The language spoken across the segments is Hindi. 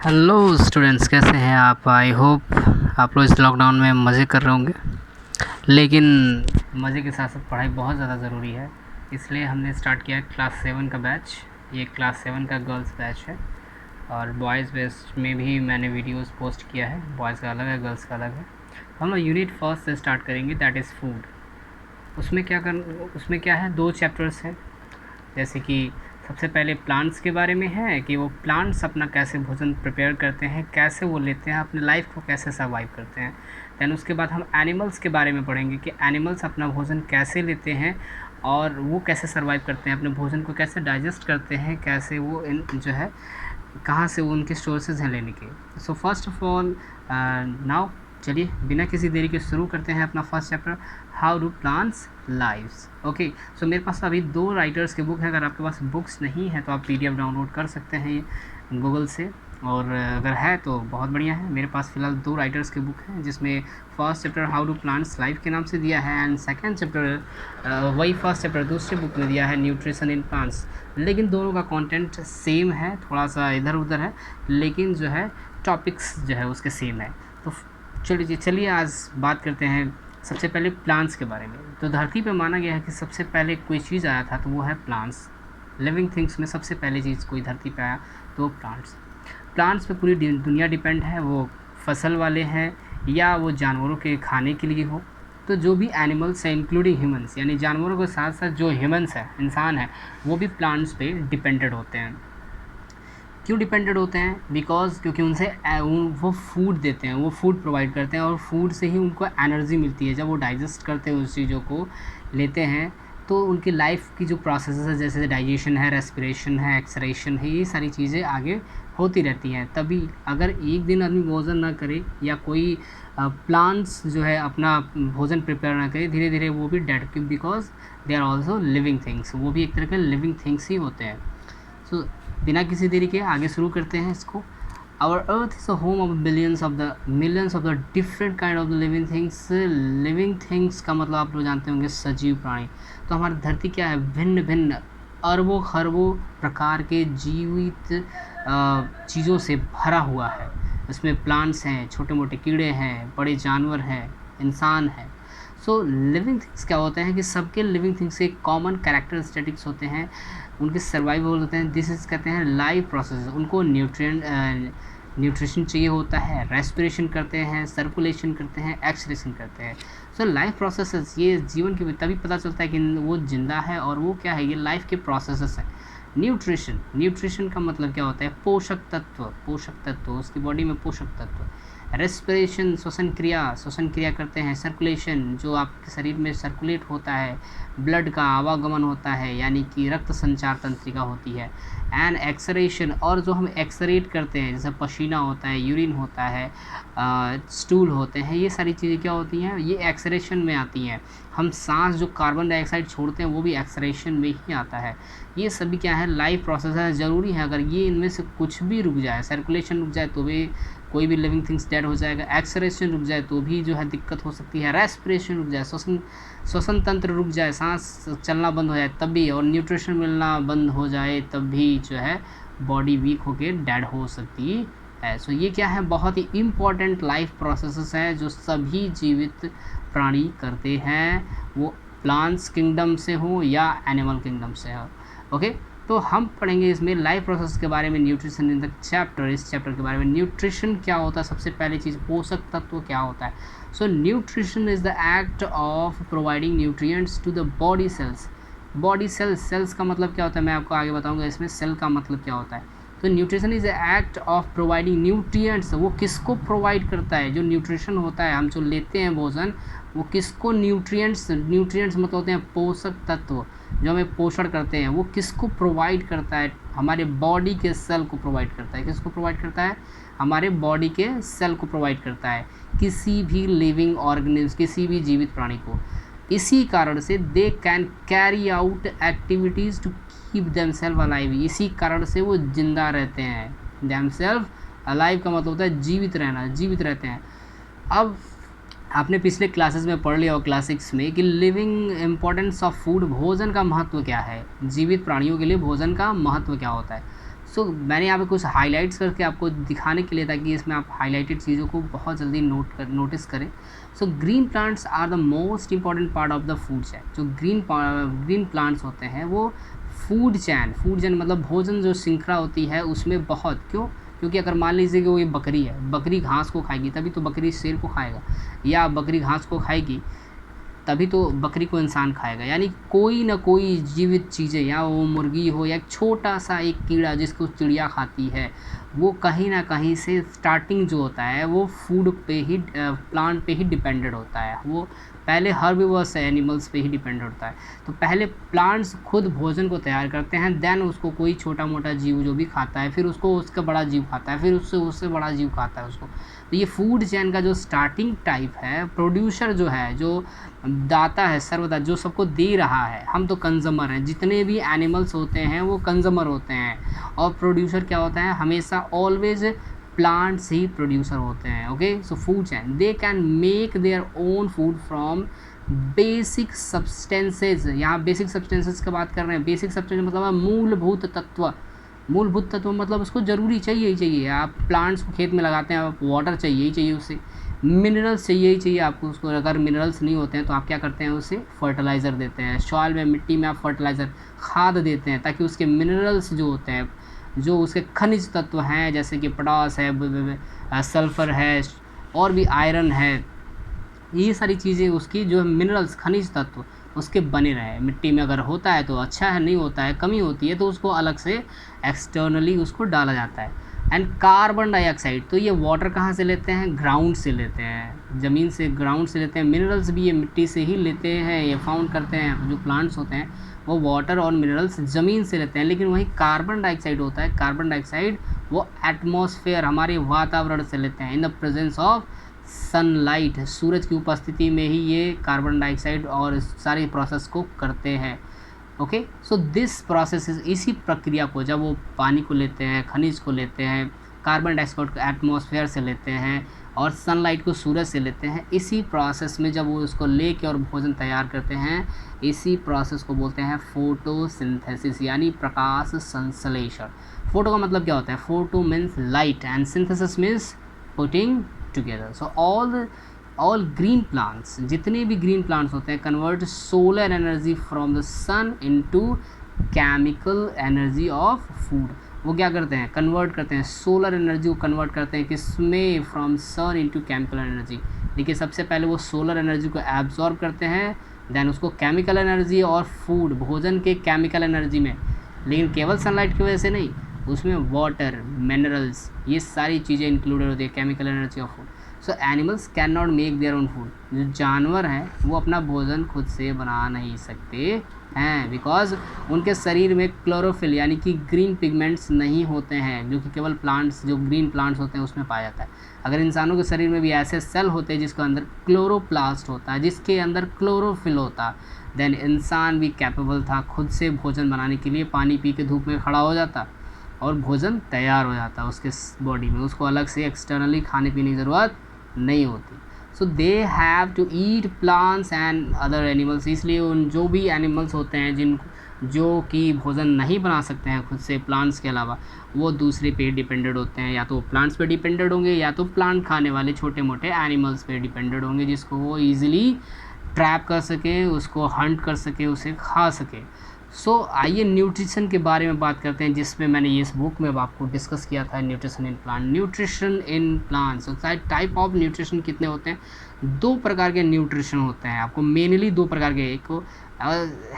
हेलो स्टूडेंट्स, कैसे हैं आप। आई होप आप लोग इस लॉकडाउन में मज़े कर रहे होंगे, लेकिन मज़े के साथ साथ पढ़ाई बहुत ज़्यादा ज़रूरी है। इसलिए हमने स्टार्ट किया है क्लास 7 का बैच। ये क्लास 7 का गर्ल्स बैच है और बॉयज़ बैच में भी मैंने वीडियोस पोस्ट किया है। बॉयज़ का अलग है, गर्ल्स का अलग है। हम लोग यूनिट फर्स्ट से स्टार्ट करेंगे, दैट इज़ फूड। उसमें क्या है, 2 चैप्टर्स हैं। जैसे कि सबसे पहले प्लांट्स के बारे में है कि वो प्लांट्स अपना कैसे भोजन प्रिपेयर करते हैं, कैसे वो लेते हैं, अपने लाइफ को कैसे सर्वाइव करते हैं। दैन उसके बाद हम एनिमल्स के बारे में पढ़ेंगे कि एनिमल्स अपना भोजन कैसे लेते हैं और वो कैसे सर्वाइव करते हैं, अपने भोजन को कैसे डाइजेस्ट करते हैं, कैसे वो इन जो है कहाँ से वो उनके सोर्सेज हैं लेने के। So first of all now चलिए बिना किसी देरी के शुरू करते हैं अपना first chapter, how do plants lives. Okay, so मेरे पास अभी 2 राइटर्स के बुक हैं। अगर आपके पास बुक्स नहीं है तो आप PDF डाउनलोड कर सकते हैं गूगल से, और अगर है तो बहुत बढ़िया है। मेरे पास फ़िलहाल 2 राइटर्स के बुक हैं, जिसमें first chapter how do plants live के नाम से दिया है एंड सेकंड चैप्टर वही फर्स्ट चैप्टर दूसरे बुक में दिया है, न्यूट्रिशन इन प्लांट्स। लेकिन दोनों का कंटेंट सेम है, थोड़ा सा इधर उधर है, लेकिन जो है टॉपिक्स जो है उसके सेम है। तो चलिए आज बात करते हैं सबसे पहले प्लांट्स के बारे में। तो धरती पे माना गया है कि सबसे पहले कोई चीज़ आया था तो वो है प्लांट्स। लिविंग थिंग्स में सबसे पहले चीज़ कोई धरती पे आया तो प्लांट्स पे पूरी दुनिया डिपेंड है। वो फसल वाले हैं या वो जानवरों के खाने के लिए हो। तो जो भी एनिमल्स हैं इंक्लूडिंग ह्यूमंस, यानी जानवरों के साथ साथ जो ह्यूमंस हैं, इंसान हैं, वो भी प्लांट्स पे डिपेंडेड होते हैं। क्यों डिपेंडेड होते हैं? बिकॉज क्योंकि उनसे वो फूड देते हैं, वो फूड प्रोवाइड करते हैं और फूड से ही उनको एनर्जी मिलती है। जब वो डाइजेस्ट करते हैं उस चीज़ों को लेते हैं तो उनकी लाइफ की जो प्रोसेस है, जैसे डाइजेशन है, रेस्पिरेशन है, एक्सरेशन है, ये सारी चीज़ें आगे होती रहती हैं। तभी अगर एक दिन आदमी भोजन ना करे या कोई प्लांट्स जो है अपना भोजन प्रिपेयर ना करे, धीरे धीरे वो भी dead, because they are also living things. वो भी एक तरह के लिविंग थिंग्स ही होते हैं। सो बिना किसी देरी के आगे शुरू करते हैं इसको। Our earth is a home of millions of the different kind of the living things. Living things का मतलब आप लोग जानते होंगे सजीव प्राणी। तो हमारी धरती क्या है, भिन्न भिन्न अरबों खरबों प्रकार के जीवित चीज़ों से भरा हुआ है। इसमें प्लांट्स हैं, छोटे मोटे कीड़े हैं, बड़े जानवर हैं, इंसान हैं। सो लिविंग थिंग्स क्या होते हैं कि सबके लिविंग थिंग्स के कॉमन कैरेक्टरिस्टिक्स होते हैं, उनके सर्वाइवल होते हैं। दिस इज कहते हैं लाइफ प्रोसेस। उनको न्यूट्रिशन चाहिए होता है, रेस्पिरेशन करते हैं, सर्कुलेशन करते हैं, एक्सरेशन करते हैं। सो लाइफ प्रोसेसेस, ये जीवन की तभी पता चलता है कि वो जिंदा है और वो क्या है, ये लाइफ के प्रोसेसेस है। न्यूट्रिशन का मतलब क्या होता है, पोषक तत्व, उसकी बॉडी में पोषक तत्व। रेस्पिरेशन श्वसन क्रिया करते हैं। सर्कुलेशन, जो आपके शरीर में सर्कुलेट होता है, ब्लड का आवागमन होता है, यानी कि रक्त संचार तंत्रिका होती है। एंड एक्सरेशन, और जो हम एक्सरेट करते हैं, जैसे पसीना होता है, यूरिन होता है, स्टूल होते हैं, ये सारी चीज़ें क्या होती हैं, ये एक्सरेशन में आती हैं। हम सांस जो कार्बन डाइऑक्साइड छोड़ते हैं वो भी एक्सरेशन में ही आता है। ये सभी क्या है, लाइफ प्रोसेस है, ज़रूरी है। अगर ये इनमें से कुछ भी रुक जाए, सर्कुलेशन रुक जाए तो भी कोई भी लिविंग थिंग्स डेड हो जाएगा। एक्सरेशन रुक जाए तो भी जो है दिक्कत हो सकती है। रेस्पिरेशन रुक जाए, श्वसन तंत्र रुक जाए, सांस चलना बंद हो जाए तब भी, और न्यूट्रिशन मिलना बंद हो जाए तब भी जो है बॉडी वीक होकर डेड हो सकती है। सो ये क्या है, बहुत ही इम्पॉर्टेंट लाइफ प्रोसेसेस हैं जो सभी जीवित प्राणी करते हैं, वो प्लांट्स किंगडम से हो या एनिमल किंगडम से हो। ओके, तो हम पढ़ेंगे इसमें लाइफ प्रोसेस के बारे में, न्यूट्रिशन इन द चैप्टर, इस चैप्टर के बारे में। न्यूट्रिशन क्या होता है, सबसे पहली चीज़ पोषक तत्व क्या होता है। So nutrition is the act of providing nutrients to the body cells का मतलब क्या होता है मैं आपको आगे बताऊंगा। इसमें सेल का मतलब क्या होता है। तो nutrition is the act of providing nutrients, वो किसको प्रोवाइड करता है, जो न्यूट्रिशन होता है, हम जो लेते हैं भोजन, वो किसको, न्यूट्रिएंट्स मतलब होते हैं पोषक तत्व जो हमें पोषण करते हैं, वो किसको प्रोवाइड करता है, हमारे बॉडी के सेल को प्रोवाइड करता है। किसको प्रोवाइड करता है, हमारे बॉडी के सेल को प्रोवाइड करता है, किसी भी लिविंग ऑर्गेनिज्म, किसी भी जीवित प्राणी को। इसी कारण से they can carry out activities to keep themself alive, इसी कारण से वो जिंदा रहते हैं। देमसेल्फ अलाइव का मतलब होता है जीवित रहना, जीवित रहते हैं। अब आपने पिछले क्लासेस में पढ़ लिया हो क्लास 6 में कि लिविंग इम्पोर्टेंस ऑफ फूड, भोजन का महत्व क्या है, जीवित प्राणियों के लिए भोजन का महत्व क्या होता है। मैंने यहाँ पे कुछ हाइलाइट्स करके आपको दिखाने के लिए, ताकि इसमें आप हाइलाइटेड चीज़ों को बहुत जल्दी नोटिस करें। So green plants are the most important part of the food chain. जो ग्रीन प्लांट्स होते हैं वो फूड चैन मतलब भोजन जो श्रृंखला होती है उसमें बहुत, क्योंकि अगर मान लीजिए कि वो ये बकरी है, बकरी घास को खाएगी तभी तो बकरी शेर को खाएगा, या बकरी घास को खाएगी तभी तो बकरी को इंसान खाएगा। यानी कोई ना कोई जीवित चीज़ें, या वो मुर्गी हो या एक छोटा सा एक कीड़ा जिसको चिड़िया खाती है, वो कहीं ना कहीं से स्टार्टिंग जो होता है वो फूड पे ही, प्लांट पे ही डिपेंडेड होता है। वो पहले हर्बिवर्स एनिमल्स पे ही डिपेंड होता है। तो पहले प्लांट्स खुद भोजन को तैयार करते हैं, देन उसको कोई छोटा मोटा जीव जो भी खाता है, फिर उसको उसका बड़ा जीव खाता है, फिर उससे बड़ा जीव खाता है उसको। तो ये फूड चेन का जो स्टार्टिंग टाइप है, प्रोड्यूसर जो है, जो दाता है, सर्वदा जो सबको दे रहा है, हम तो कंज्यूमर हैं। जितने भी एनिमल्स होते हैं वो कंज्यूमर होते हैं, और प्रोड्यूसर क्या होता है, हमेशा ऑलवेज प्लांट्स ही प्रोड्यूसर होते हैं। Okay, so food chain, they can make their own food from basic substances. यहाँ बेसिक सब्सटेंसेज की बात कर रहे हैं। बेसिक सब्सटेंस मतलब मूलभूत तत्व। मूलभूत तत्व मतलब उसको ज़रूरी चाहिए ही चाहिए। आप प्लांट्स को खेत में लगाते हैं, आप वाटर चाहिए ही चाहिए, उससे मिनरल्स चाहिए ही चाहिए आपको उसको। अगर मिनरल्स नहीं होते हैं तो आप क्या करते हैं, उससे फर्टिलाइज़र देते हैं। सॉइल में, मिट्टी में आप फर्टिलाइज़र, खाद देते हैं, ताकि उसके मिनरल्स जो होते हैं, जो उसके खनिज तत्व हैं, जैसे कि पोटास है, सल्फ़र है, और भी आयरन है, ये सारी चीज़ें उसकी जो मिनरल्स, खनिज तत्व उसके बने रहे। मिट्टी में अगर होता है तो अच्छा है, नहीं होता है, कमी होती है तो उसको अलग से एक्सटर्नली उसको डाला जाता है। एंड कार्बन डाइऑक्साइड, तो ये वाटर कहाँ से लेते हैं, ग्राउंड से लेते हैं, ज़मीन से, ग्राउंड से लेते हैं। मिनरल्स भी ये मिट्टी से ही लेते हैं, ये फाउंड करते हैं। जो प्लांट्स होते हैं वो वाटर और मिनरल्स ज़मीन से लेते हैं। लेकिन वही कार्बन डाइऑक्साइड होता है, कार्बन डाइऑक्साइड वो एटमॉस्फेयर, हमारे वातावरण से लेते हैं, in the presence of sunlight. सूरज की उपस्थिति में ही ये कार्बन डाइऑक्साइड और सारी प्रोसेस को करते हैं। ओके, सो दिस प्रोसेस, इसी प्रक्रिया को, जब वो पानी को लेते हैं, खनिज को लेते हैं, कार्बन डाइऑक्साइड को एटमॉस्फेयर से लेते हैं, और सनलाइट को सूरज से लेते हैं, इसी प्रोसेस में जब वो उसको लेके और भोजन तैयार करते हैं, इसी प्रोसेस को बोलते हैं फोटोसिंथेसिस, यानी प्रकाश संश्लेषण। फोटो का मतलब क्या होता है, photo means light and synthesis means putting together. So all green plants, जितने भी ग्रीन प्लांट्स होते हैं, convert solar energy from the sun into chemical energy of food. वो क्या करते हैं, कन्वर्ट करते हैं, सोलर एनर्जी को कन्वर्ट करते हैं किसमें, from sun into chemical energy. देखिए, सबसे पहले वो सोलर एनर्जी को एब्जॉर्ब करते हैं, देन उसको केमिकल एनर्जी और फूड, भोजन के केमिकल एनर्जी में। लेकिन केवल सनलाइट की वजह से नहीं, उसमें वाटर, मिनरल्स, ये सारी चीज़ें इंक्लूडेड होती है, chemical energy of food. So animals can not make their own food. जो जानवर हैं वो अपना भोजन खुद से बना नहीं सकते हैं, बिकॉज उनके शरीर में क्लोरोफिल यानी कि ग्रीन पिगमेंट्स नहीं होते हैं, जो कि केवल प्लांट्स, जो ग्रीन प्लांट्स होते हैं उसमें पाया जाता है। अगर इंसानों के शरीर में भी ऐसे सेल होते हैं जिसके अंदर क्लोरोप्लास्ट होता है, जिसके अंदर क्लोरोफिल होता, देन इंसान भी कैपेबल था खुद से भोजन बनाने के लिए। पानी पी के धूप में खड़ा हो जाता और भोजन तैयार हो जाता उसके बॉडी में, उसको अलग से एक्सटर्नली खाने पीने की ज़रूरत नहीं होती। So they have to eat plants and other animals. इसलिए उन जो भी एनिमल्स होते हैं जो कि भोजन नहीं बना सकते हैं खुद से प्लांट्स के अलावा, वो दूसरे पे डिपेंडेड होते हैं। या तो प्लांट्स पे डिपेंडेड होंगे, या तो प्लांट खाने वाले छोटे मोटे एनिमल्स पे डिपेंडेड होंगे, जिसको वो ईजिली ट्रैप कर सके, उसको हंट कर सके, उसे खा सके। सो आइए न्यूट्रिशन के बारे में बात करते हैं, जिसमें मैंने इस बुक में आपको डिस्कस किया था, nutrition in plant. Nutrition in plants, type of nutrition कितने होते हैं, 2 प्रकार के न्यूट्रिशन होते हैं आपको, मेनली 2 प्रकार के, एक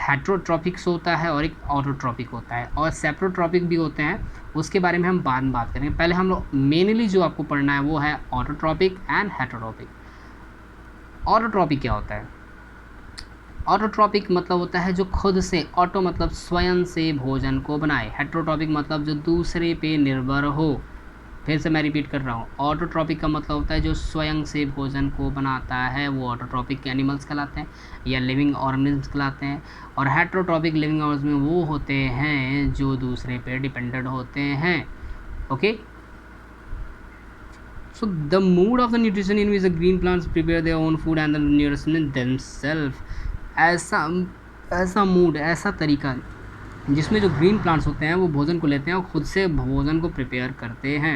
हेट्रोट्रॉपिक्स होता है और एक ऑटोट्रॉपिक होता है, और सेप्रोट्रॉपिक भी होते हैं, उसके बारे में हम बाद में बात करेंगे। पहले हम लोग मेनली जो आपको पढ़ना है वो है ऑटोट्रॉपिक एंड हेट्रोट्रॉपिक। ऑटोट्रॉपिक क्या होता है, ऑटोट्रॉपिक मतलब होता है जो खुद से, ऑटो मतलब स्वयं से भोजन को बनाए, हेट्रोट्रॉपिक मतलब जो दूसरे पे निर्भर हो। फिर से मैं रिपीट कर रहा हूँ, ऑटोट्रॉपिक का मतलब होता है जो स्वयं से भोजन को बनाता है, वो ऑटोट्रॉपिक एनिमल्स कहलाते हैं या लिविंग ऑर्गेनिज्म कहलाते हैं। और हेट्रोट्रॉपिक लिविंग ऑर्गेनिज्म वो होते हैं जो दूसरे पे डिपेंडेंट होते हैं। Okay, so the mood of the nutrition in which the green plants prepare their own food and the nourishment themselves। ऐसा मूड, ऐसा तरीका जिसमें जो ग्रीन प्लांट्स होते हैं वो भोजन को लेते हैं और खुद से भोजन को प्रिपेयर करते हैं।